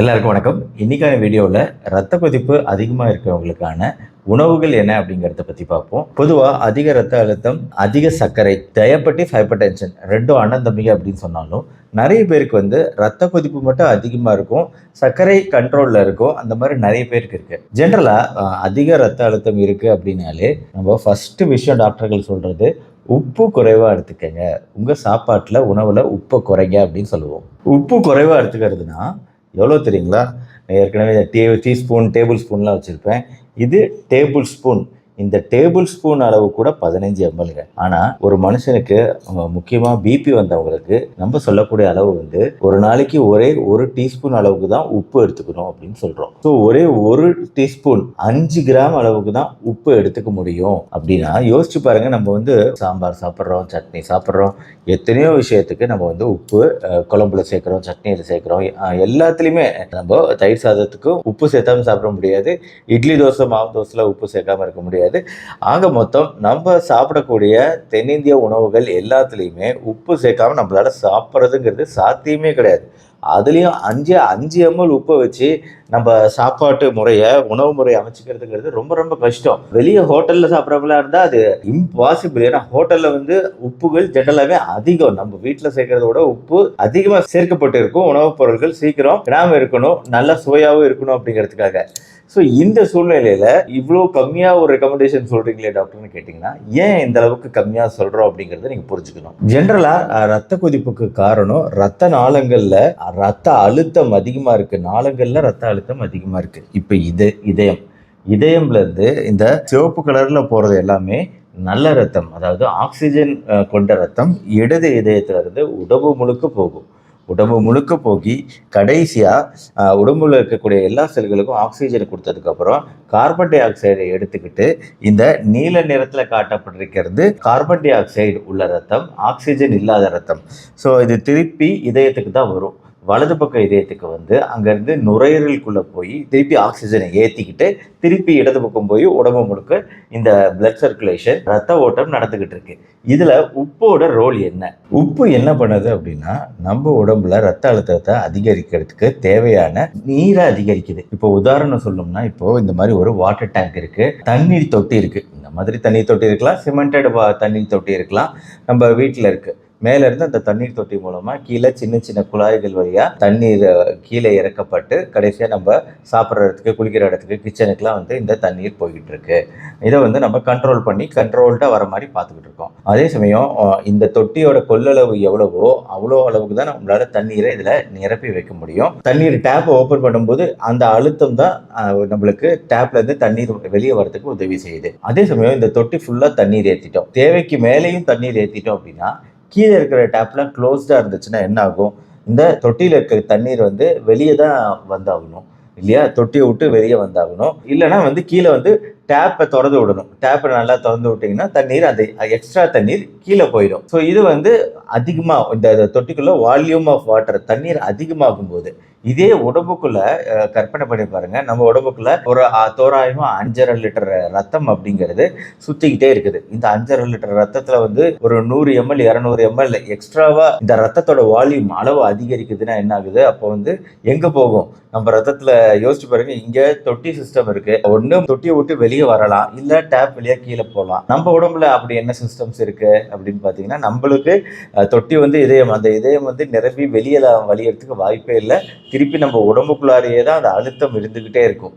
எல்லாருக்கும் வணக்கம். இன்னைக்கான வீடியோவில் ரத்த கொதிப்பு அதிகமாக இருக்கிறவங்களுக்கான உணவுகள் என்ன அப்படிங்கிறத பற்றி பார்ப்போம். பொதுவாக அதிக ரத்த அழுத்தம், அதிக சர்க்கரை, டயபெட்டிஸ், ஹைப்பர் டென்ஷன் ரெண்டும் அண்ணன் தம்பிங்க அப்படின்னு சொன்னாலும் நிறைய பேருக்கு ரத்த கொதிப்பு மட்டும் அதிகமாக இருக்கும், சர்க்கரை கண்ட்ரோலில் இருக்கும். அந்த மாதிரி நிறைய பேருக்கு இருக்குது. ஜென்ரலாக அதிக ரத்த அழுத்தம் இருக்குது அப்படின்னாலே நம்ம ஃபஸ்ட்டு விஷயம் டாக்டர்கள் சொல்கிறது உப்பு குறைவாக எடுத்துக்கங்க, உங்கள் சாப்பாட்டில் உணவில் உப்பை குறைங்க அப்படின்னு சொல்லுவோம். உப்பு குறைவாக எடுத்துக்கிறதுனா எவ்வளோ தெரியுங்களா? நான் ஏற்கனவே டீஸ்பூன் டேபிள் ஸ்பூன்லாம் வச்சுருப்பேன். இது டேபிள் ஸ்பூன். இந்த டேபிள் ஸ்பூன் அளவு கூட 15 எம்எல்ங்க. ஆனால் ஒரு மனுஷனுக்கு முக்கியமாக பிபி வந்தவங்களுக்கு நம்ம சொல்லக்கூடிய அளவு ஒரு நாளைக்கு ஒரே ஒரு டீஸ்பூன் அளவுக்கு தான் உப்பு எடுத்துக்கணும் அப்படின்னு சொல்கிறோம். ஸோ ஒரே ஒரு டீஸ்பூன் 5 கிராம் அளவுக்கு தான் உப்பு எடுத்துக்க முடியும் அப்படின்னா யோசிச்சு பாருங்க. நம்ம சாம்பார் சாப்பிட்றோம், சட்னி சாப்பிட்றோம், எத்தனையோ விஷயத்துக்கு நம்ம உப்பு குழம்புல சேர்க்குறோம், சட்னியில் சேர்க்குறோம், எல்லாத்துலேயுமே நம்ம தயிர் சாதத்துக்கும் உப்பு சேர்த்தாம சாப்பிட முடியாது, இட்லி தோசை மாவு தோசையில் உப்பு சேர்க்காம இருக்க முடியாது. ஆக மொத்தம் நம்ம சாப்பிடக்கூடிய தென்னிந்திய உணவுகள் எல்லாத்துலேயுமே உப்பு சேர்க்காம நம்மளால சாப்பிட்றதுங்கிறது சாத்தியமே கிடையாது. அதுலேயும் 5 ml உப்பை வச்சு நம்ம சாப்பாட்டு முறையை, உணவு முறையை அமைச்சிக்கிறதுங்கிறது ரொம்ப ரொம்ப கஷ்டம். வெளியே ஹோட்டலில் சாப்பிட்றவங்களா இருந்தால் அது இம்பாசிபிள். ஏன்னா ஹோட்டலில் உப்புகள் ஜென்ரலாகவே அதிகம். நம்ம வீட்டில் சேர்க்கறத விட உப்பு அதிகமாக சேர்க்கப்பட்டு இருக்கும். உணவுப் பொருட்கள் சீக்கிரம் கிராமம் இருக்கணும், நல்ல சுவையாகவும் இருக்கணும் அப்படிங்கிறதுக்காக. ஸோ இந்த சூழ்நிலையில் இவ்வளோ கம்மியாக ஒரு ரெக்கமெண்டேஷன் சொல்கிறீங்களே டாக்டர்னு கேட்டிங்கன்னா, ஏன் இந்த அளவுக்கு கம்மியாக சொல்கிறோம் அப்படிங்கிறத நீங்கள் புரிஞ்சுக்கணும். ஜென்ரலாக ரத்த கொதிப்புக்கு காரணம் ரத்த நாளங்களில் ரத்த அழுத்தம் அதிகமாக இருக்குது. நாளங்களில் ரத்த அழுத்தம் அதிகமாக இருக்குது. இப்போ இதயம்லேருந்து இந்த சிவப்பு கலரில் போகிறது எல்லாமே நல்ல ரத்தம், அதாவது ஆக்சிஜன் கொண்ட ரத்தம் இடது இதயத்திலிருந்து உடம்பு முழுக்க போகும். உடம்பு முழுக்க போகி கடைசியாக உடம்புல இருக்கக்கூடிய எல்லா செல்களுக்கும் ஆக்சிஜனை கொடுத்ததுக்கப்புறம் கார்பன் டை ஆக்சைடை எடுத்துக்கிட்டு இந்த நீல நிறத்தில் காட்டப்பட்டிருக்கிறது கார்பன் டை ஆக்சைடு உள்ள ரத்தம், ஆக்சிஜன் இல்லாத ரத்தம். ஸோ இது திருப்பி இதயத்துக்கு தான் வரும். வலது பக்க இதயத்துக்கு அங்கேருந்து நுரையீரலுக்குள்ளே போய் திருப்பி ஆக்சிஜனை ஏற்றிக்கிட்டு திருப்பி இடது பக்கம் போய் உடம்பு முழுக்க இந்த பிளட் சர்க்குலேஷன், ரத்த ஓட்டம் நடந்துக்கிட்டு இருக்கு. இதில் உப்போட ரோல் என்ன? உப்பு என்ன பண்ணுது அப்படின்னா நம்ம உடம்புல ரத்த அழுத்தத்தை அதிகரிக்கிறதுக்கு தேவையான நீரை அதிகரிக்குது. இப்போ உதாரணம் சொல்லணும்னா, இப்போ இந்த மாதிரி ஒரு வாட்டர் டேங்க் இருக்கு, தண்ணீர் தொட்டி இருக்கு. இந்த மாதிரி தண்ணீர் தொட்டி இருக்கலாம், சிமெண்டட் தண்ணீர் தொட்டி இருக்கலாம், நம்ம வீட்டில் இருக்கு. மேலேருந்து அந்த தண்ணீர் தொட்டி மூலமாக கீழே சின்ன சின்ன குழாய்கள் வழியாக தண்ணீர் கீழே இறக்கப்பட்டு கடைசியாக நம்ம சாப்பிட்ற இடத்துக்கு, குளிக்கிற இடத்துக்கு, கிச்சனுக்குலாம் இந்த தண்ணீர் போய்கிட்டு இருக்கு. இதை நம்ம கண்ட்ரோல் பண்ணி கண்ட்ரோல்டாக வர மாதிரி பார்த்துக்கிட்டு இருக்கோம். அதே சமயம் இந்த தொட்டியோட கொள்ளளவு எவ்வளவோ அவ்வளோ அளவுக்கு தான் நம்மளால தண்ணீரை இதில் நிரப்பி வைக்க முடியும். தண்ணீர் டேப்பை ஓப்பன் பண்ணும்போது அந்த அழுத்தம் தான் நம்மளுக்கு டேப்லேருந்து தண்ணீர் வெளியே வரதுக்கு உதவி செய்யுது. அதே சமயம் இந்த தொட்டி ஃபுல்லாக தண்ணீர் ஏற்றிட்டோம், தேவைக்கு மேலேயும் தண்ணீர் ஏற்றிட்டோம் அப்படின்னா கீழே இருக்கிற டேப்லாம் க்ளோஸ்டாக இருந்துச்சுன்னா என்ன ஆகும்? இந்த தொட்டியில் இருக்கிற தண்ணீர் வெளியே தான் வந்தாகணும் இல்லையா? தொட்டியை விட்டு வெளியே வந்தாகணும். இல்லைன்னா கீழே டேப்பை திறந்து விடணும். டேப்பை நல்லா திறந்து விட்டிங்கன்னா தண்ணீர், அந்த எக்ஸ்ட்ரா தண்ணீர் கீழே போயிடும். ஸோ இது அதிகமாக இந்த தொட்டிக்குள்ளே வால்யூம் ஆஃப் வாட்டர், தண்ணீர் அதிகமாகும் போது இதே உடம்புக்குள்ள கற்பனை பண்ணி பாருங்க, நம்ம உடம்புக்குள்ள ஒரு தோராயமா 5.5 லிட்டர் ரத்தம் அப்படிங்கிறது சுத்திக்கிட்டே இருக்குது. இந்த 5.5 லிட்டர் ரத்தத்துல ஒரு 100 ml 200 ml எக்ஸ்ட்ராவா இந்த ரத்தத்தோட வால்யூம் அளவு அதிகரிக்குதுன்னா என்ன ஆகுது? அப்போ எங்க போகும் நம்ம ரத்தத்துல? யோசிச்சு பாருங்க. இங்க தொட்டி சிஸ்டம் இருக்கு. ஒண்ணு தொட்டியை விட்டு வெளியே வரலாம், இல்ல டேப் வெளியே கீழே போகலாம். நம்ம உடம்புல அப்படி என்ன சிஸ்டம்ஸ் இருக்கு அப்படின்னு பாத்தீங்கன்னா, நம்மளுக்கு தொட்டி இதயம், அந்த இதயம் நிரம்பி வெளியே வழியறதுக்கு வாய்ப்பே இல்லை. திருப்பி நம்ம உடம்புக்குள்ளாரையே தான் அந்த அழுத்தம் இருந்துகிட்டே இருக்கும்.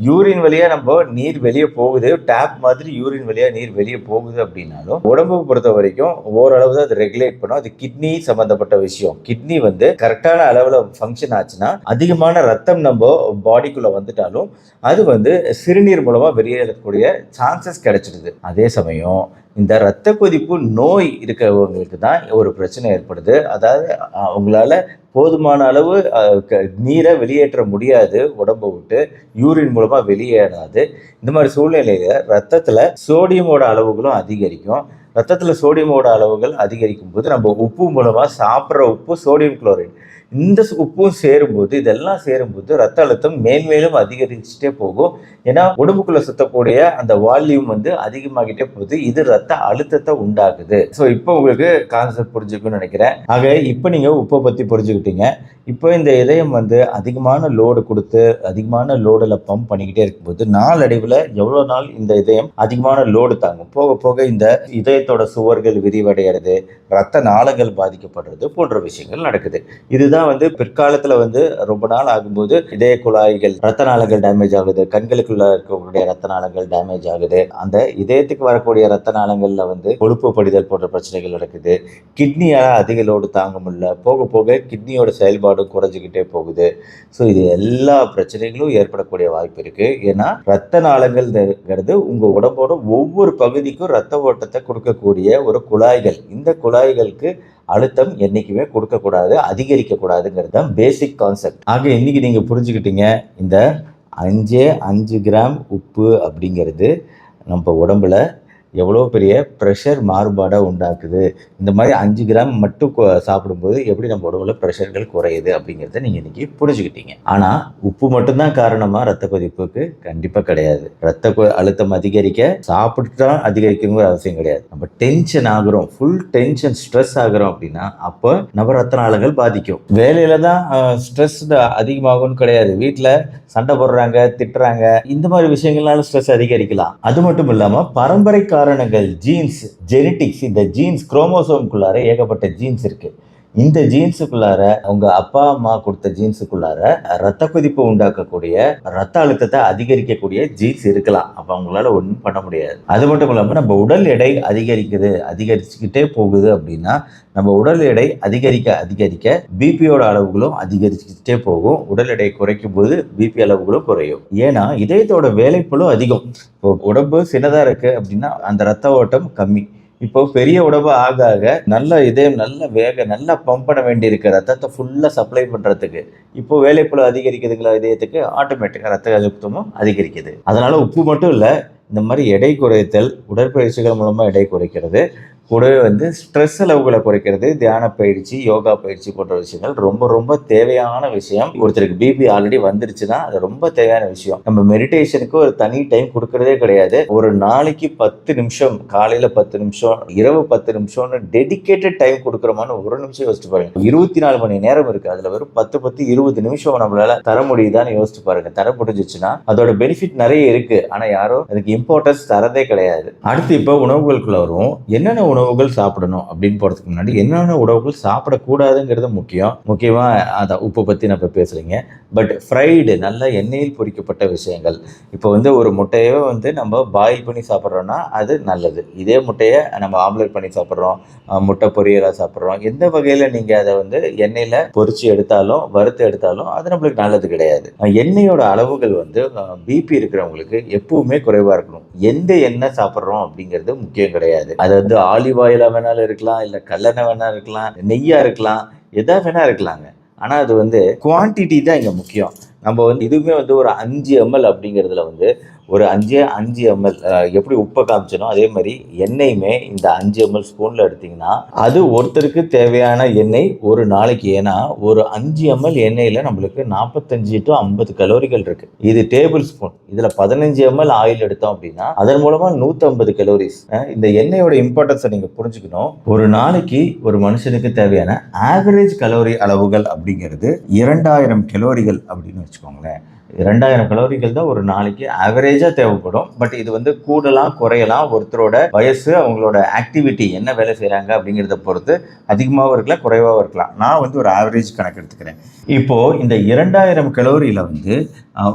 யூரின் வழியா நம்ம நீர் வெளியே போகுது, டேப் மாதிரி யூரின் வழியா நீர் வெளியே போகுது அப்படின்னாலும் உடம்புக்கு பொறுத்த வரைக்கும் ஓரளவு தான் அது ரெகுலேட் பண்ணும். அது கிட்னி சம்பந்தப்பட்ட விஷயம். கிட்னி கரெக்டான அளவுல ஃபங்க்ஷன் ஆச்சுன்னா அதிகமான ரத்தம் நம்ம பாடிக்குள்ள வந்துட்டாலும் அது சிறுநீர் மூலமா வெளியேறக்கூடிய சான்சஸ் கிடைச்சிடுது. அதே சமயம் இந்த இரத்த கொதிப்பு நோய் இருக்கிறவங்களுக்கு தான் ஒரு பிரச்சனை ஏற்படுது. அதாவது அவங்களால போதுமான அளவு நீரை வெளியேற்ற முடியாது, உடம்பை விட்டு யூரின் மூலமா வெளியேறாது. இந்த மாதிரி சூழ்நிலையில ரத்தத்துல சோடியமோட அளவுகளும் அதிகரிக்கும். ரத்தத்தில் சோடியமோட அளவுகள் அதிகரிக்கும் போது நம்ம உப்பு மூலமாக சாப்பிட்ற உப்பு சோடியம் குளோரைடு, இந்த உப்பும் சேரும்போது, இதெல்லாம் சேரும்போது ரத்த அழுத்தம் மேன்மேலும் அதிகரிச்சுட்டே போகும். ஏன்னா உடம்புக்குள்ள சுத்தக்கூடிய அந்த வால்யூம் வந்து அதிகமாகிட்டே போகுது. இது ரத்த அழுத்தத்தை உண்டாக்குது. ஸோ இப்போ உங்களுக்கு கான்செப்ட் புரிஞ்சுக்கும்னு நினைக்கிறேன். ஆக இப்போ நீங்க உப்பை பத்தி புரிஞ்சுக்கிட்டீங்க. இப்போ இந்த இதயம் வந்து அதிகமான லோடு கொடுத்து அதிகமான லோடில் பம்ப் பண்ணிக்கிட்டே இருக்கும்போது நாளடைவில் எவ்வளோ நாள் இந்த இதயம் அதிகமான லோடு தாங்கும். போக போக இந்த இதயத்தோட சுவர்கள் விரிவடைகிறது, ரத்த நாளங்கள் பாதிக்கப்படுறது போன்ற விஷயங்கள் நடக்குது. இதுதான் வந்து பிற்காலத்தில் வந்து ரொம்ப நாள் ஆகும்போது இதய குழாய்கள் ரத்த நாளங்கள் டேமேஜ் ஆகுது, கண்களுக்குள்ள இருக்கக்கூடிய ரத்த நாளங்கள் டேமேஜ் ஆகுது, அந்த இதயத்துக்கு வரக்கூடிய ரத்த நாளங்கள்ல வந்து கொழுப்பு படிதல் போன்ற பிரச்சனைகள் நடக்குது. கிட்னியால் அதிக லோடு தாங்க முடியல, போக போக கிட்னியோட செயல்பாடு குறைஞ்சிக்கிட்டே போகுது. ஸோ இது எல்லா பிரச்சனைகளும் ஏற்படக்கூடிய வாய்ப்பு இருக்கு. ஏன்னா ரத்த நாளங்கள்ங்கிறது உங்க உடம்போட ஒவ்வொரு பகுதிக்கும் ரத்த ஓட்டத்தை கொடுக்கக்கூடிய ஒரு குழாய்கள். இந்த குழாய்களுக்கு அழுத்தம் என்னைக்குமே கொடுக்கக்கூடாது, அதிகரிக்கக்கூடாதுங்கிறது தான் பேசிக் கான்செப்ட். ஆக இன்னைக்கு நீங்க புரிஞ்சுக்கிட்டீங்க, இந்த 5 கிராம் உப்பு அப்படிங்கிறது நம்ம உடம்புல எவ்வளோ பெரிய ப்ரெஷர் மாறுபாடாக உண்டாக்குது. இந்த மாதிரி 5 கிராம் மட்டும் சாப்பிடும்போது எப்படி நம்ம உடம்புல ப்ரெஷர்கள் குறையுது அப்படிங்கிறத நீங்கள் இன்றைக்கி புரிஞ்சுக்கிட்டீங்க. ஆனால் உப்பு மட்டும்தான் காரணமாக ரத்த கொதிப்புக்கு? கண்டிப்பாக கிடையாது. ரத்த அழுத்தம் அதிகரிக்க சாப்பிட்டு தான் அதிகரிக்கணுங்கிற அவசியம் கிடையாது. நம்ம டென்ஷன் ஆகுறோம், ஃபுல் டென்ஷன் ஸ்ட்ரெஸ் ஆகுறோம் அப்படின்னா அப்போ நம்ம ரத்த நாளங்கள் பாதிக்கும். வேலையில தான் ஸ்ட்ரெஸ் அதிகமாகும்னு கிடையாது. வீட்டில் சண்டை போடுறாங்க, திட்டுறாங்க, இந்த மாதிரி விஷயங்கள்னால ஸ்ட்ரெஸ் அதிகரிக்கலாம். அது மட்டும் இல்லாமல் பரம்பரை காரணங்கள், ஜீன்ஸ், ஜெனட்டிக்ஸ், இந்த ஜீன்ஸ் குரோமோசோம்குள்ளார ஏகப்பட்ட ஜீன்ஸ் இருக்கு. இந்த ஜீன்ஸுக்குள்ளார உங்க அப்பா அம்மா கொடுத்த ஜீன்ஸுக்குள்ளார ரத்த கொதிப்பு உண்டாக்கக்கூடிய ரத்த அழுத்தத்தை அதிகரிக்கக்கூடிய ஜீன்ஸ் இருக்கலாம். அப்ப அவங்களால ஒன்றும் பண்ண முடியாது. அது மட்டும் இல்லாம நம்ம உடல் எடை அதிகரிச்சுக்கிட்டே போகுது அப்படின்னா நம்ம உடல் எடை அதிகரிக்க பிபியோட அளவுகளும் அதிகரிச்சுக்கிட்டே போகும். உடல் எடை குறைக்கும் போது பிபி அளவுகளும் குறையும். ஏன்னா இதயத்தோட வேலைப்பளு அதிகம். இப்போ உடம்பு சின்னதா இருக்கு அப்படின்னா அந்த ரத்த ஓட்டம் கம்மி. இப்போ பெரிய உடம்பு ஆக ஆக நல்ல இதயம் நல்லா பம்ப் பண்ண வேண்டியிருக்கு ரத்தத்தை ஃபுல்லாக சப்ளை பண்ணுறதுக்கு. இப்போ வேலைப்பளு அதிகரிக்குதுங்களா இதயத்துக்கு, ஆட்டோமேட்டிக்காக ரத்த அழுத்தமும் அதிகரிக்குது. அதனால உப்பு மட்டும் இல்லை, இந்த மாதிரி எடை குறைத்தல், உடற்பயிற்சிகள் மூலமாக எடை குறைக்கிறது, கூடவே வந்து ஸ்ட்ரெஸ் அளவுகளை குறைக்கிறது, தியான பயிற்சி, யோகா பயிற்சி போன்ற விஷயங்கள் ரொம்ப ரொம்ப தேவையான விஷயம். ஒருத்தருக்கு பிபி ஆல்ரெடி வந்துருச்சுன்னா அது ரொம்ப தேவையான விஷயம். நம்ம மெடிடேஷனுக்கு ஒரு தனி டைம் கொடுக்கறதே கிடையாது. ஒரு நாளைக்கு 10 நிமிஷம், காலையில் 10 நிமிஷம், இரவு 10 நிமிஷம்னு டெடிக்கேட்டட் டைம் கொடுக்குறோமான்னு ஒரு நிமிஷம் யோசிச்சு பாருங்க. 24 மணி நேரம் இருக்கு, அதுல வெறும் 10-20 நிமிஷம் நம்மளால தர முடியுதான்னு யோசிச்சு பாருங்க. தர முடிஞ்சிச்சுன்னா அதோட பெனிஃபிட் நிறைய இருக்கு, ஆனா யாரும் அதுக்கு இம்பார்ட்டன்ஸ் தரதே கிடையாது. அடுத்து இப்போ உணவுகளுக்குள்ள வரும். என்னென்ன உணவுகள் சாப்பிடணும் அப்படின்னு போறதுக்கு முன்னாடி என்னென்ன உணவுகள் சாப்பிடக்கூடாதுங்கிறது முக்கியமா அதை உப்பு பத்தி நம்ம பேசுறீங்க. பட் ஃப்ரைடு, நல்ல எண்ணெயில் பொரிக்கப்பட்ட விஷயங்கள், இப்போ வந்து ஒரு முட்டையை வந்து நம்ம பாயில் பண்ணி சாப்பிட்றோம்னா அது நல்லது. இதே முட்டையை நம்ம ஆம்லெட் பண்ணி சாப்பிட்றோம், முட்டை பொரியலாக சாப்பிட்றோம், எந்த வகையில் நீங்கள் அதை வந்து எண்ணெயில் பொரிச்சு எடுத்தாலும் வறுத்து எடுத்தாலும் அது நம்மளுக்கு நல்லது கிடையாது. எண்ணெயோட அளவுகள் வந்து பிபி இருக்கிறவங்களுக்கு எப்பவுமே குறைவாக இருக்கணும். எந்த எண்ணெய் சாப்பிட்றோம் அப்படிங்கிறது முக்கியம் கிடையாது. அது வந்து ஆலிவ் ஆயிலாக வேணாலும் இருக்கலாம், இல்லை கல்லெண்ணெய் வேணா இருக்கலாம், நெய்யாக இருக்கலாம், எதா வேணா இருக்கலாங்க. ஆனால் அது வந்து குவான்டிட்டி தான் இங்கே முக்கியம். நம்ம வந்து இதுவுமே வந்து ஒரு 5 ml அப்படிங்கிறதுல வந்து ஒரு 5 ml எப்படி உப்பை காமிச்சனோ அதே மாதிரி எண்ணெயுமே இந்த 5 ml ஸ்பூனில் எடுத்திங்கன்னா அது ஒருத்தருக்கு தேவையான எண்ணெய் ஒரு நாளைக்கு. ஏன்னா ஒரு 5 ml எண்ணெயில் நம்மளுக்கு 45 to 50 கலோரிகள் இருக்குது. இது டேபிள் ஸ்பூன். இதில் 15 ml ஆயில் எடுத்தோம் அப்படின்னா அதன் மூலமாக 150 கலோரிஸ். இந்த எண்ணெயோட இம்பார்ட்டன்ஸை நீங்கள் புரிஞ்சுக்கணும். ஒரு நாளைக்கு ஒரு மனுஷனுக்கு தேவையான ஆவரேஜ் கலோரி அளவுகள் அப்படிங்கிறது 2000 கலோரிகள் அப்படின்னு வச்சுக்கோங்களேன். 2000 கலோரிகள் தான் ஒரு நாளைக்கு ஆவரேஜாக தேவைப்படும். பட் இது வந்து கூடலாம் குறையலாம். ஒருத்தரோட வயசு, அவங்களோட ஆக்டிவிட்டி, என்ன வேலை செய்கிறாங்க அப்படிங்கிறத பொறுத்து அதிகமாகவும் இருக்கலாம், குறைவாகவும் இருக்கலாம். நான் வந்து ஒரு ஆவரேஜ் கணக்கு எடுத்துக்கிறேன். இப்போது இந்த 2000 கலோரியில் வந்து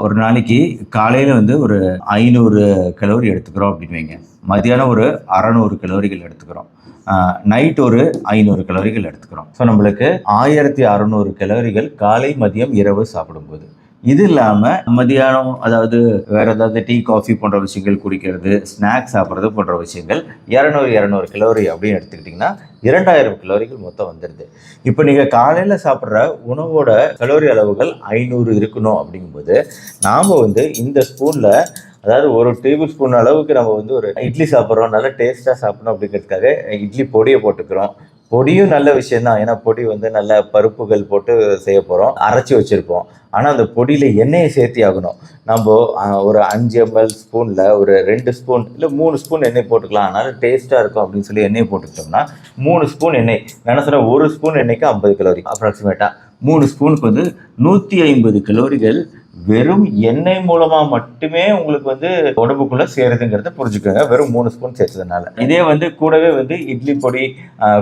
ஒரு நாளைக்கு காலையில் வந்து ஒரு 500 கலோரி எடுத்துக்கிறோம் அப்படின்னு வைங்க. மதியானம் ஒரு 600 கலோரிகள் எடுத்துக்கிறோம். நைட் ஒரு 500 கலோரிகள் எடுத்துக்கிறோம். ஸோ நம்மளுக்கு 1600 கலோரிகள் காலை, மதியம், இரவு சாப்பிடும்போது. இது இல்லாமல் மதியானம், அதாவது வேற ஏதாவது டீ, காஃபி போன்ற விஷயங்கள் குடிக்கிறது, ஸ்நாக்ஸ் சாப்பிட்றது போன்ற விஷயங்கள் 200 கலோரி அப்படின்னு எடுத்துக்கிட்டிங்கன்னா 2000 கலோரிகள் மொத்தம் வந்துடுது. இப்போ நீங்கள் காலையில் சாப்பிட்ற உணவோட கலோரி அளவுகள் 500 இருக்கணும் அப்படிங்கும்போது நாம் வந்து இந்த ஸ்பூனில், அதாவது ஒரு டேபிள் ஸ்பூன் அளவுக்கு நம்ம வந்து ஒரு இட்லி சாப்பிட்றோம், நல்லா டேஸ்ட்டாக சாப்பிடணும் அப்படிங்கிறதுக்காக இட்லி பொடியை போட்டுக்கிறோம். பொடியும் நல்ல விஷயம் தான். ஏன்னா பொடி வந்து நல்ல பருப்புகள் போட்டு செய்ய போகிறோம், அரைச்சி வச்சுருப்போம். ஆனால் அந்த பொடியில் எண்ணெயை சேர்த்தி ஆகணும். நம்ம ஒரு 5 ml ஸ்பூனில் ஒரு 2 ஸ்பூன் இல்லை 3 ஸ்பூன் எண்ணெய் போட்டுக்கலாம். அதனால டேஸ்ட்டாக இருக்கும் அப்படின்னு சொல்லி எண்ணெய் போட்டுக்கிட்டோம்னா 3 ஸ்பூன் எண்ணெய், நான் சொன்ன 1 ஸ்பூன் எண்ணெய்க்கு 50 கலோரி அப்ராக்சிமேட்டாக. 3 ஸ்பூனுக்கு வந்து 150 கலோரிகள் வெறும் எண்ணெய் மூலமா மட்டுமே உங்களுக்கு வந்து உடம்புக்குள்ள சேருதுங்கிறத புரிஞ்சுக்கோங்க, வெறும் 3 ஸ்பூன் சேர்த்ததுனால. இதே வந்து கூடவே வந்து இட்லி பொடி,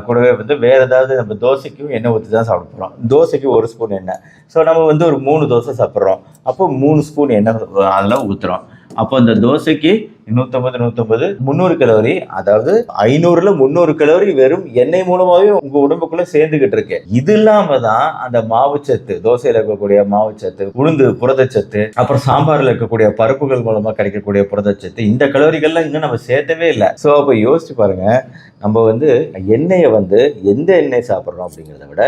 கூடவே வந்து வேற ஏதாவது நம்ம தோசைக்கும் எண்ணெய் ஊற்றி தான் சாப்பிட போகிறோம். தோசைக்கு 1 ஸ்பூன் எண்ணெய், ஸோ நம்ம வந்து ஒரு 3 தோசை சாப்பிட்றோம், அப்போ 3 ஸ்பூன் எண்ணெய் அதில் ஊற்றுறோம். அப்போ அந்த தோசைக்கு 150 300 கலோரி, அதாவது 500ல் 300 கலோரி வெறும் எண்ணெய் மூலமாவே உங்க உடம்புக்குள்ள சேர்ந்துகிட்டு இருக்கு. இது இல்லாம தான் அந்த மாவுச்சத்து, தோசையில இருக்கக்கூடிய மாவுச்சத்து, உளுந்து புரதச்சத்து, அப்புறம் சாம்பார்ல இருக்கக்கூடிய பருப்புகள் மூலமா கிடைக்கக்கூடிய புரதச்சத்து, இந்த கலோரிகள்லாம் இன்னும் நம்ம சேர்த்தவே இல்லை. ஸோ அப்போ யோசிச்சு பாருங்க, நம்ம வந்து எண்ணெயை வந்து எந்த எண்ணெய் சாப்பிட்றோம் அப்படிங்கிறத விட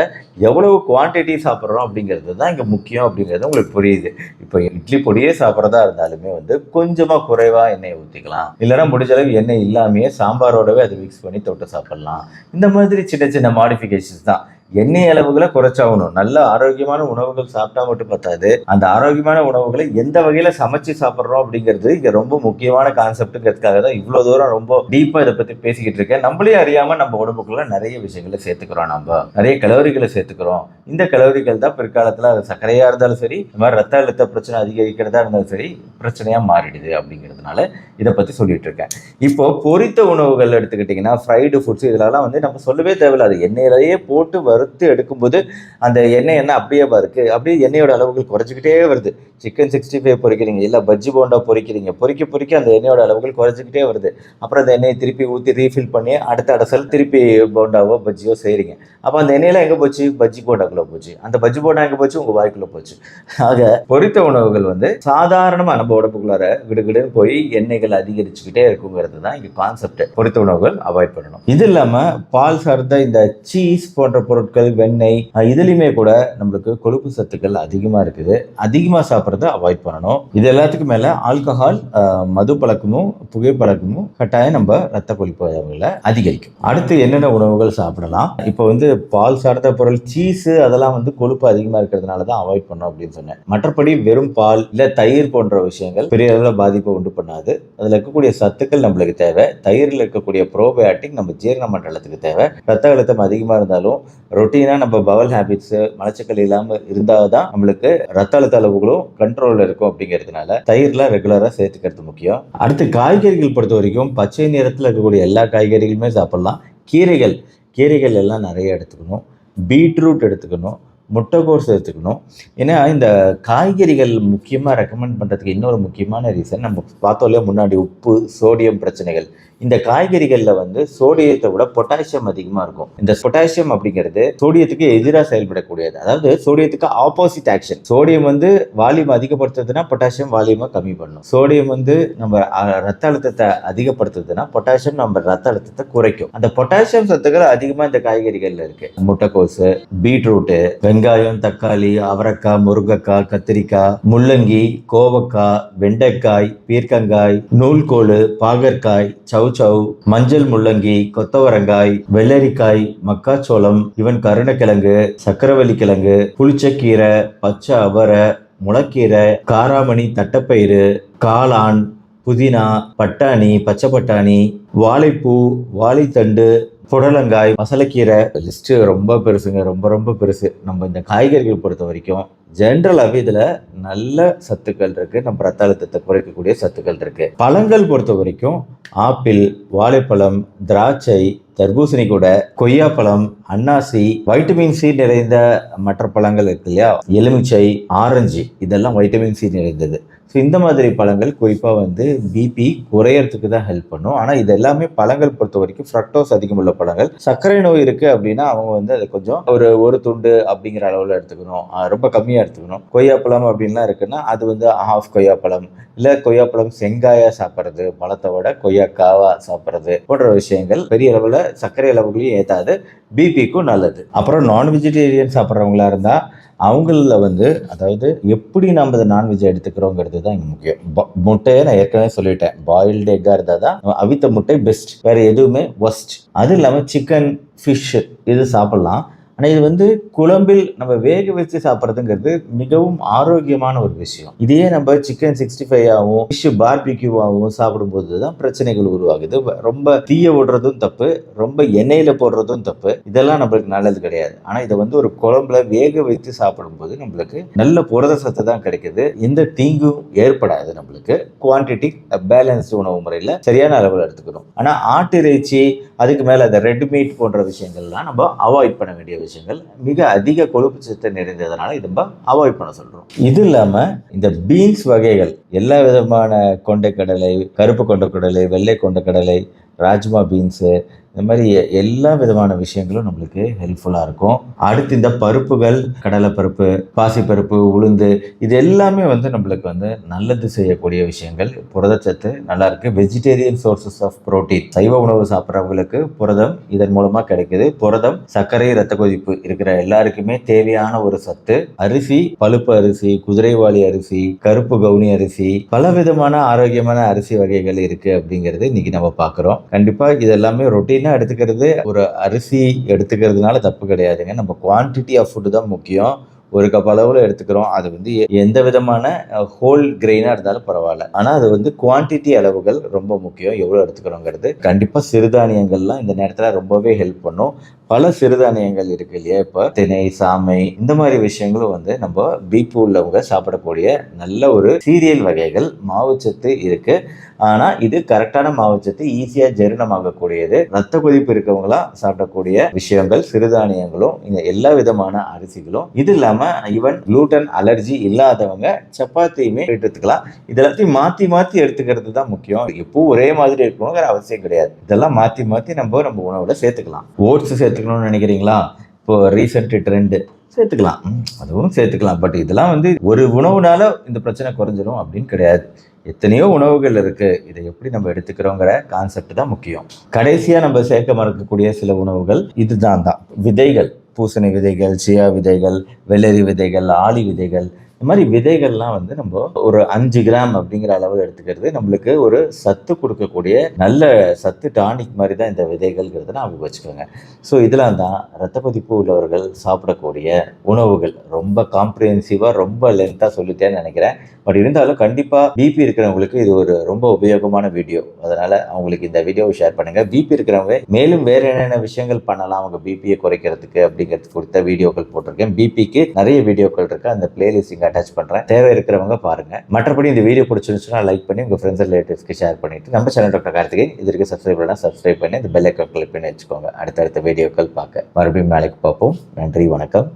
எவ்வளவு குவான்டிட்டி சாப்பிட்றோம் அப்படிங்கிறது தான் இங்கே முக்கியம் அப்படிங்கிறது உங்களுக்கு புரியுது. இப்போ இட்லி பொடியே சாப்பிட்றதா இருந்தாலுமே வந்து கொஞ்சமாக குறைவாக எண்ணெயை ஊற்றிக்கலாம், இல்லைன்னா முடிஞ்ச அளவு எண்ணெய் இல்லாமையே சாம்பாரோடவே அதை மிக்ஸ் பண்ணி தொட்டு சாப்பிட்லாம். இந்த மாதிரி சின்ன சின்ன மாடிஃபிகேஷன்ஸ் தான். எண்ணெய் அளவுகளை குறைச்சாகணும். நல்ல ஆரோக்கியமான உணவுகள் சாப்பிட்டா மட்டும் பத்தாது, அந்த ஆரோக்கியமான உணவுகளை எந்த வகையில சமைச்சு சாப்பிட்றோம் அப்படிங்கிறது இங்க ரொம்ப முக்கியமான கான்செப்டுங்கிறதுக்காக தான் இவ்வளவு தூரம் ரொம்ப டீப்பா இதை பத்தி பேசிக்கிட்டு இருக்கேன். நம்மளே அறியாம நம்ம உடம்புக்குள்ள நிறைய விஷயங்களை சேர்த்துக்கிறோம், நம்ம நிறைய கலோரிகளை சேர்த்துக்கிறோம். இந்த கலோரிகள் தான் பிற்காலத்துல சர்க்கரையா இருந்தாலும் சரி, இந்த மாதிரி ரத்த அழுத்த பிரச்சனை அதிகரிக்கிறதா இருந்தாலும் சரி பிரச்சனையா மாறிடுது. அப்படிங்கிறதுனால இதை பத்தி சொல்லிட்டு இருக்கேன். இப்போ பொரித்த உணவுகள் எடுத்துக்கிட்டீங்கன்னா ஃப்ரைடு ஃபுட்ஸ், இதெல்லாம் வந்து நம்ம சொல்லவே தேவையில்லை. அது எண்ணெயிலேயே போட்டு வறுத்து எடுக்கும்போது அந்த எண்ணெய் அப்படியே இருக்கு, அப்படியே எண்ணெயோட அளவுகள் குறைஞ்சிக்கிட்டே வருது. சிக்கன் 65 பொரிக்கிறீங்க, இல்லை பஜ்ஜி போண்டா பொரிக்கிறீங்க, பொரிக்க அந்த எண்ணெயோட அளவுகள் குறைஞ்சிக்கிட்டே வருது. அப்புறம் அந்த எண்ணெயை திருப்பி ஊற்றி ரீஃபில் பண்ணி அடுத்த அடசல் திருப்பி போண்டாவோ பஜ்ஜியோ செய்கிறீங்க. அப்போ அந்த எண்ணெயெல்லாம் எங்கே போச்சு? பஜ்ஜி போண்டாக்குள்ளே போச்சு. அந்த பஜ்ஜி போண்டா எங்கே போச்சு? உங்கள் வாய்க்குள்ளே போச்சு. ஆக பொரித்த உணவுகள் வந்து சாதாரணமாக நம்ம உடம்புக்குள்ளார விடுகிடுன்னு போய் எண்ணெய்கள் அதிகரிச்சுக்கிட்டே இருக்குங்கிறது தான் இங்கே கான்செப்ட். பொரித்த உணவுகள் அவாய்ட் பண்ணணும். இது இல்லாமல் பால் சார்ந்த இந்த சீஸ் போன்ற பொருட்கள், வெண்ணெய், இதுலையுமே கூட நம்மளுக்கு கொழுப்பு சத்துக்கள் அதிகமாக இருக்குது. அதிகமாக சாப்பிட்றத அவாய்ட் பண்ணணும். இது எல்லாத்துக்கும் மேலே ஆல்கஹால், மது பழக்கமும் புகைப்பழக்கமும் கட்டாயம் நம்ம ரத்த கொழுப்பு அளவுகளை அதிகரிக்கும். அடுத்து என்னென்ன உணவுகள் சாப்பிடலாம்? இப்போ வந்து பால் சார்ந்த பொருள், சீஸ், அதெல்லாம் வந்து கொழுப்பு அதிகமாக இருக்கிறதுனால தான் அவாய்ட் பண்ணணும் அப்படின்னு சொன்னேன். மற்றபடி வெறும் பால் இல்லை தயிர் போன்ற விஷயங்கள் பெரிய அளவில் பாதிப்பை உண்டு பண்ணாது. அதில் இருக்கக்கூடிய சத்துக்கள் நம்மளுக்கு தேவை. தயிரில் இருக்கக்கூடிய ப்ரோபயாட்டிக் நம்ம ஜீரண மண்டலத்துக்கு தேவை. ரத்த அழுத்தம் அதிகமாக இருந்தாலும் ரொட்டீனாக நம்ம பவல் ஹேபிட்ஸ், மலச்சிக்கல் இல்லாமல் இருந்தால் தான் நம்மளுக்கு ரத்த அழுத்த அளவுகளும் கண்ட்ரோலில் இருக்கும். அப்படிங்கிறதுனால தயிரில் ரெகுலராக சேர்த்துக்கிறது முக்கியம். அடுத்து காய்கறிகள் பொறுத்த வரைக்கும் பச்சை நிறத்தில் இருக்கக்கூடிய எல்லா காய்கறிகளுமே சாப்பிடலாம். கீரைகள் எல்லாம் நிறைய எடுத்துக்கணும். பீட்ரூட் எடுத்துக்கணும், முட்டைக்கோஸ் எடுத்துக்கணும். ஏன்னா இந்த காய்கறிகள் முக்கியமாக ரெக்கமெண்ட் பண்ணுறதுக்கு இன்னொரு முக்கியமான ரீசன், நம்ம பார்த்தோம் இல்லையா முன்னாடி, உப்பு சோடியம் பிரச்சனைகள். இந்த காய்கறிகளில் வந்து சோடியத்தை விட பொட்டாசியம் அதிகமாக இருக்கும். இந்த பொட்டாசியம் அப்படிங்கிறது சோடியத்துக்கு எதிராக செயல்படக்கூடியது, அதாவது சோடியத்துக்கு ஆப்போசிட் ஆக்ஷன். சோடியம் வந்து வால்யூம் அதிகப்படுத்துறதுன்னா பொட்டாசியம் வால்யூமை கம்மி பண்ணும். சோடியம் வந்து நம்ம ரத்த அழுத்தத்தை அதிகப்படுத்துறதுன்னா பொட்டாசியம் நம்ம ரத்த அழுத்தத்தை குறைக்கும். அந்த பொட்டாசியம் சத்துக்கள் அதிகமாக இந்த காய்கறிகளில் இருக்கு. முட்டைக்கோசு, பீட்ரூட்டு, வெங்காயம், தக்காளி, அவரைக்காய், முருங்கைக்காய், கத்திரிக்காய், முள்ளங்கி, கோவக்காய், வெண்டைக்காய், பீர்க்கங்காய், நூல்கோல், பாகற்காய், சவுச்சவு, மஞ்சள் முள்ளங்கி, கொத்தவரங்காய், வெள்ளரிக்காய், மக்காச்சோளம், இவன் கருணக்கிழங்கு, சக்கரவள்ளி கிழங்கு, புளிச்சக்கீரை, பச்சை அவரை, முளக்கீரை, காராமணி, தட்டைப்பயிறு, காளான், புதினா, பட்டாணி, பச்சை பட்டாணி, வாழைப்பூ, வாழைத்தண்டு, புடலங்காய், மசலக்கீரை, லிஸ்ட்டு ரொம்ப பெருசுங்க, ரொம்ப பெருசு. நம்ம இந்த காய்கறிகள் பொறுத்த வரைக்கும் ஜென்ரலாகவே இதில் நல்ல சத்துக்கள் இருக்குது, நம்ம ரத்த அழுத்தத்தை குறைக்கக்கூடிய சத்துக்கள் இருக்குது. பழங்கள் பொறுத்த வரைக்கும் ஆப்பிள், வாழைப்பழம், திராட்சை, தர்பூசணி, கூட கொய்யாப்பழம், அன்னாசி, வைட்டமின் சி நிறைந்த மற்ற பழங்கள் இருக்கு இல்லையா, எலுமிச்சை, ஆரஞ்சு, இதெல்லாம் வைட்டமின் சி நிறைந்தது. ஸோ இந்த மாதிரி பழங்கள் குறிப்பாக வந்து பிபி குறையறதுக்கு தான் ஹெல்ப் பண்ணும். ஆனால் இது எல்லாமே பழங்கள் பொறுத்த வரைக்கும் ஃப்ரக்டோஸ் அதிகமுள்ள பழங்கள். சர்க்கரை நோய் இருக்குது அப்படின்னா அவங்க வந்து அதை கொஞ்சம் ஒரு துண்டு அப்படிங்கிற அளவில் எடுத்துக்கணும், ரொம்ப கம்மியாக எடுத்துக்கணும். கொய்யாப்பழம் அப்படின்லாம் இருக்குன்னா அது வந்து ஹாஃப் கொய்யாப்பழம், இல்லை கொய்யாப்பழம் செங்காயா சாப்பிட்றது, பழத்தை விட கொய்யாக்காவா சாப்பிட்றது போன்ற விஷயங்கள் பெரிய அளவில் சர்க்கரை அளவுகளையும் ஏற்றாது, பிபிக்கும் நல்லது. அப்புறம் நான் வெஜிடேரியன் சாப்பிட்றவங்களா இருந்தால் அவங்கள வந்து அதாவது எப்படி நம்ம இந்த நான்வெஜ் எடுத்துக்கிறோங்கிறது தான் இங்க முக்கியம். முட்டையை நான் ஏற்கனவே சொல்லிட்டேன், பாயில்டு எக்கா இருந்தால் தான் அவித்த முட்டை பெஸ்ட், வேற எதுவுமே ஒஸ்ட். அது இல்லாமல் சிக்கன், ஃபிஷ் இது சாப்பிடலாம். ஆனால் இது வந்து குழம்பில் நம்ம வேக வச்சு சாப்பிட்றதுங்கிறது மிகவும் ஆரோக்கியமான ஒரு விஷயம். இதையே நம்ம சிக்கன் 65 ஆகவும் ஃபிஷ் பார்பிக்யூவாகவும் சாப்பிடும்போது தான் பிரச்சனைகள் உருவாகுது. ரொம்ப தீய விடுறதும் தப்பு, ரொம்ப எண்ணெயில் போடுறதும் தப்பு. இதெல்லாம் நம்மளுக்கு நல்லது கிடையாது. ஆனால் இதை வந்து ஒரு குழம்புல வேக வைத்து சாப்பிடும்போது நம்மளுக்கு நல்ல புரத சத்து தான் கிடைக்குது, எந்த தீங்கும் ஏற்படாது. நம்மளுக்கு குவான்டிட்டி பேலன்ஸ்டு உணவு முறையில் சரியான அளவில் எடுத்துக்கணும். ஆனால் ஆட்டிறைச்சி, அதுக்கு மேலே அந்த ரெட் மீட் போன்ற விஷயங்கள்லாம் நம்ம அவாய்ட் பண்ண வேண்டிய விஷயங்கள். மிக அதிக கொழுப்பு சத்து நிறைந்ததுனால இதை நம்ம அவாய்ட் பண்ண சொல்றோம். இது இல்லாம இந்த பீன்ஸ் வகைகள், எல்லா விதமான கொண்டைக்கடலை, கருப்பு கொண்டைக்கடலை, வெள்ளை கொண்டைக்கடலை, ராஜ்மா பீன்ஸு, இந்த மாதிரி எல்லா விதமான விஷயங்களும் நம்மளுக்கு ஹெல்ப்ஃபுல்லாக இருக்கும். அடுத்து இந்த பருப்புகள், கடலைப்பருப்பு, பாசிப்பருப்பு, உளுந்து, இது எல்லாமே வந்து நம்மளுக்கு வந்து நல்லது செய்யக்கூடிய விஷயங்கள். புரதச்சத்து நல்லா இருக்கு. வெஜிடேரியன் சோர்சஸ் ஆஃப் புரோட்டீன், சைவ உணவு சாப்பிட்றவங்களுக்கு புரதம் இதன் மூலமாக கிடைக்குது. புரதம் சர்க்கரை, ரத்த கொதிப்பு இருக்கிற எல்லாருக்குமே தேவையான ஒரு சத்து. அரிசி, பழுப்பு அரிசி, குதிரைவாலி அரிசி, கருப்பு கவுனி அரிசி, பல விதமான ஆரோக்கியமான அரிசி வகைகள் இருக்கு அப்படிங்கிறது இன்னைக்கு நம்ம பார்க்குறோம். கண்டிப்பாக இதெல்லாமே ரொட்டீன் எடுத்துக்கிறது, ஒரு அரிசி எடுத்துக்கிறதுனால தப்பு கிடையாதுங்க. நம்ம குவான்டிட்டி ஆஃப் ஃபுட்டு தான் முக்கியம். ஒரு கப் அளவில் எடுத்துக்கிறோம், அது வந்து எந்த விதமான ஹோல் கிரெயினாக இருந்தாலும் பரவாயில்ல. ஆனால் அது வந்து குவான்டிட்டி அளவுகள் ரொம்ப முக்கியம், எவ்வளோ எடுத்துக்கிறோங்கிறது. கண்டிப்பாக சிறுதானியங்கள்லாம் இந்த நேரத்தில் ரொம்பவே ஹெல்ப் பண்ணும். பல சிறுதானியங்கள் இருக்கு இல்லையா, இப்போ திணை, சாமை, இந்த மாதிரி விஷயங்களும் வந்து நம்ம பிபி உள்ளவங்க சாப்பிடக்கூடிய நல்ல ஒரு சீரியல் வகைகள். மாவுச்சத்து இருக்கு, ஆனால் இது கரெக்டான மாவுச்சத்து, ஈஸியாக ஜீரணமாகக்கூடியது. ரத்த கொதிப்பு இருக்கவங்களாம் சாப்பிடக்கூடிய விஷயங்கள் சிறுதானியங்களும், இந்த எல்லா விதமான அரிசிகளும். இது இல்லாமல் ஈவன் குளூட்டன் அலர்ஜி இல்லாதவங்க சப்பாத்தியுமே எடுத்துக்கலாம். இதெல்லாத்தையும் மாற்றி மாற்றி எடுத்துக்கிறது தான் முக்கியம். எப்பவும் ஒரே மாதிரி இருக்கணுங்கிற அவசியம் கிடையாது. இதெல்லாம் மாற்றி மாற்றி நம்ம உணவுல சேர்த்துக்கலாம். ஓட்ஸ் சேர்த்துக்கணும்னு நினைக்கிறீங்களா? இப்போ ரீசெண்ட் ட்ரெண்டு சேர்த்துக்கலாம், அதுவும் சேர்த்துக்கலாம். பட் இதெல்லாம் வந்து ஒரு உணவுனால இந்த பிரச்சனை குறைஞ்சிடும் அப்படின்னு கிடையாது. எத்தனையோ உணவுகள் இருக்கு, இதை எப்படி நம்ம எடுத்துக்கிறோங்கிற கான்செப்ட் தான் முக்கியம். கடைசியா நம்ம சேர்க்க மறக்கக்கூடிய சில உணவுகள் இதுதான் தான். விதைகள், பூசணி விதைகள், சியா விதைகள், வெள்ளரி விதைகள், ஆளி விதைகள், இந்த மாதிரி விதைகள்லாம் வந்து நம்ம ஒரு 5 கிராம் அப்படிங்கிற அளவு எடுத்துக்கிறது நம்மளுக்கு ஒரு சத்து கொடுக்கக்கூடிய நல்ல சத்து டானிக் மாதிரி தான் இந்த விதைகள்ங்கிறத ஞாபகம் வச்சுக்கோங்க. ஸோ இதெல்லாம் தான் ரத்த கொதிப்பு உள்ளவர்கள் சாப்பிடக்கூடிய உணவுகள். ரொம்ப காம்ப்ரிஹென்சிவாக ரொம்ப லென்த்தாக சொல்லிட்டேன்னு நினைக்கிறேன். பட் இருந்தாலும் கண்டிப்பாக பிபி இருக்கிறவங்களுக்கு இது ஒரு ரொம்ப உபயோகமான வீடியோ. அதனால் அவங்களுக்கு இந்த வீடியோவை ஷேர் பண்ணுங்கள். பிபி இருக்கிறவங்க மேலும் வேறு என்னென்ன விஷயங்கள் பண்ணலாம் அவங்க பிபியை குறைக்கிறதுக்கு அப்படிங்கிறது குறித்த வீடியோக்கள் போட்டிருக்கேன். பிபிக்கு நிறைய வீடியோக்கள் இருக்குது, அந்த பிளேலிஸ்ட் இங்கே அட்டாச் பண்ணுறேன், தேவை இருக்கிறவங்க பாருங்கள். மற்றபடி இந்த வீடியோ பிடிச்சிருந்துச்சுன்னா லைக் பண்ணி உங்கள் ஃப்ரெண்ட்ஸ் ரிலேட்டிவ்ஸ்க்கு ஷேர் பண்ணிவிட்டு நம்ம சேனல் டாக்டர் கார்த்திகேயன் இதற்கு சப்ஸ்கிரைப் பண்ணால் சப்ஸ்கிரைப் பண்ணி இந்த பெல் ஐக்கான் கிளிக் பண்ணி வச்சுக்கோங்க. அடுத்தடுத்த வீடியோக்கள் பார்க்க மறுபடியும் நாளைக்கு பார்ப்போம். நன்றி, வணக்கம்.